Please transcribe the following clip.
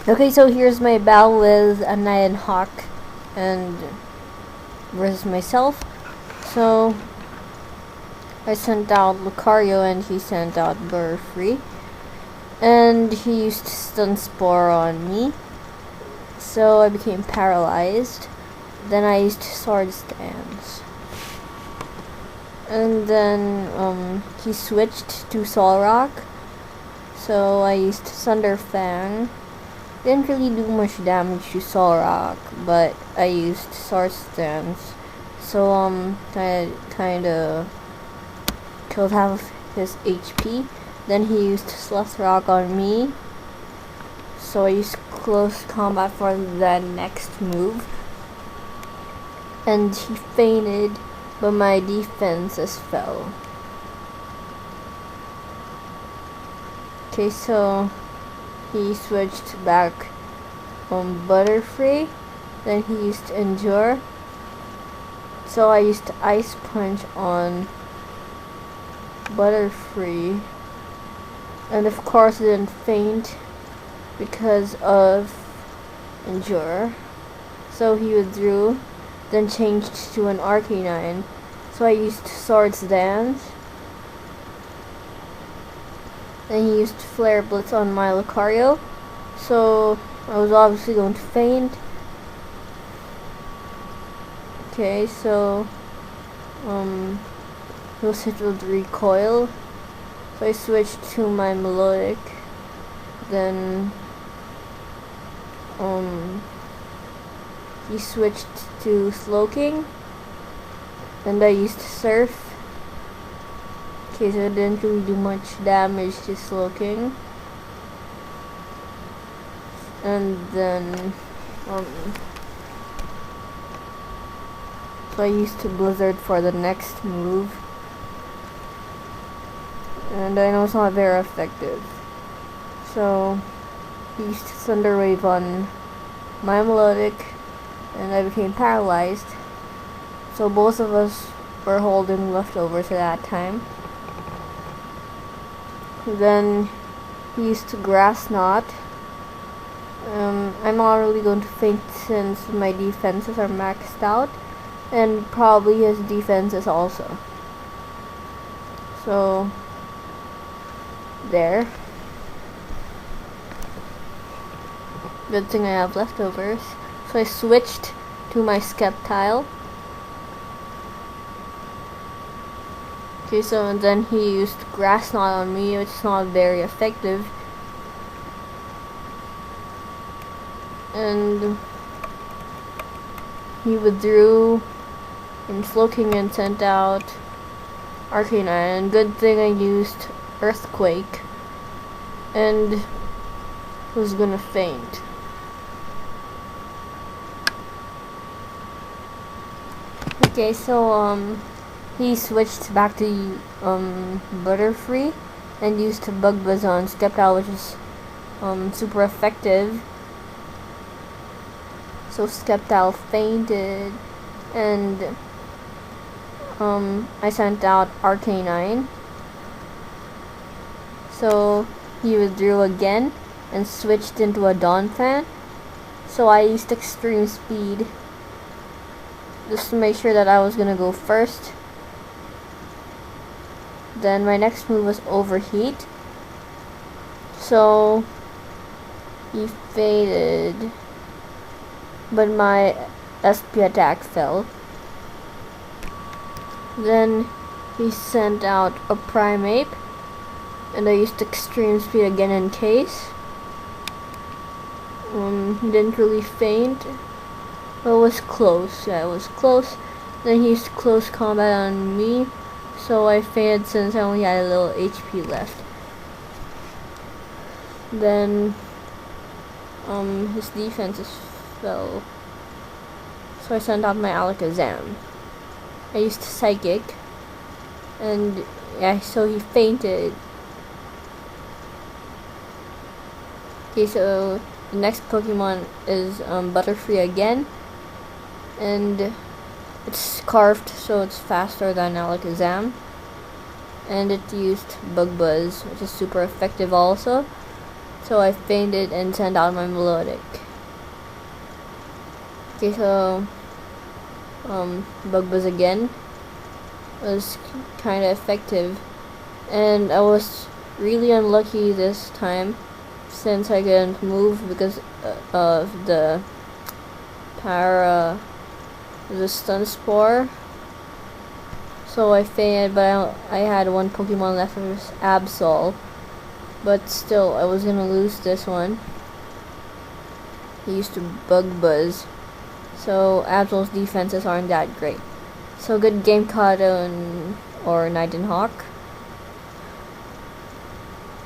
Okay, so here's my battle with a NightNHawk and versus myself. So I sent out Lucario and he sent out Butterfree. And he used Stun Spore on me. So I became paralyzed. Then I used Sword Stance. And then he switched to Solrock. So I used Thunder Fang. Didn't really do much damage to Solrock, but I used Sword Stance. So I kinda killed half of his HP. Then he used Slush Rock on me. So I used close combat for the next move. And he fainted, but my defenses fell. Okay, so he switched back on Butterfree. Then he used Endure. So I used Ice Punch on Butterfree. And of course it didn't faint because of Endure. So he withdrew, then changed to an Arcanine. So I used Swords Dance. Then he used Flare Blitz on my Lucario. So I was obviously going to faint. Okay, so he was hit with Recoil. So I switched to my Melodic. Then he switched to Slowking. And I used Surf. Okay, so it didn't really do much damage to Slowking. And then so I used Blizzard for the next move. And I know it's not very effective. So he used Thunder Wave on my Melodic, and I became paralyzed. So both of us were holding leftovers at that time. Then he used Grass Knot. I'm not really going to faint since my defenses are maxed out, and probably his defenses also. So there. Good thing I have leftovers. So I switched to my Sceptile. Okay, so and then he used Grass Knot on me, which is not very effective. And he withdrew in Slowking and sent out Arcanine. And good thing I used Earthquake and was gonna faint. Okay, so he switched back to Butterfree and used Bug Buzz on Sceptile, which is super effective. So Sceptile fainted, and I sent out Arcanine. So he withdrew again and switched into a Donphan. So I used Extreme Speed just to make sure that I was gonna go first. Then my next move was Overheat. So he faded, but my SP attack fell. Then he sent out a Primeape, and I used Extreme Speed again in case. He didn't really faint, but it was close. Yeah, it was close. Then he used Close Combat on me, so I fainted since I only had a little HP left. Then his defenses fell, so I sent out my Alakazam. I used Psychic, and yeah, so he fainted. Okay, so the next Pokemon is Butterfree again, and it's Scarfed, so it's faster than Alakazam, and it used Bug Buzz, which is super effective also. So I fainted and sent out my melodic. Okay, so Bug Buzz again was kind of effective, and I was really unlucky this time since I couldn't move because of the stun spore. So I fainted, but I had one Pokemon left, which was Absol. But still, I was gonna lose this one. He used to Bug Buzz. So Absol's defenses aren't that great. So good game, Kotone or NightNHawk.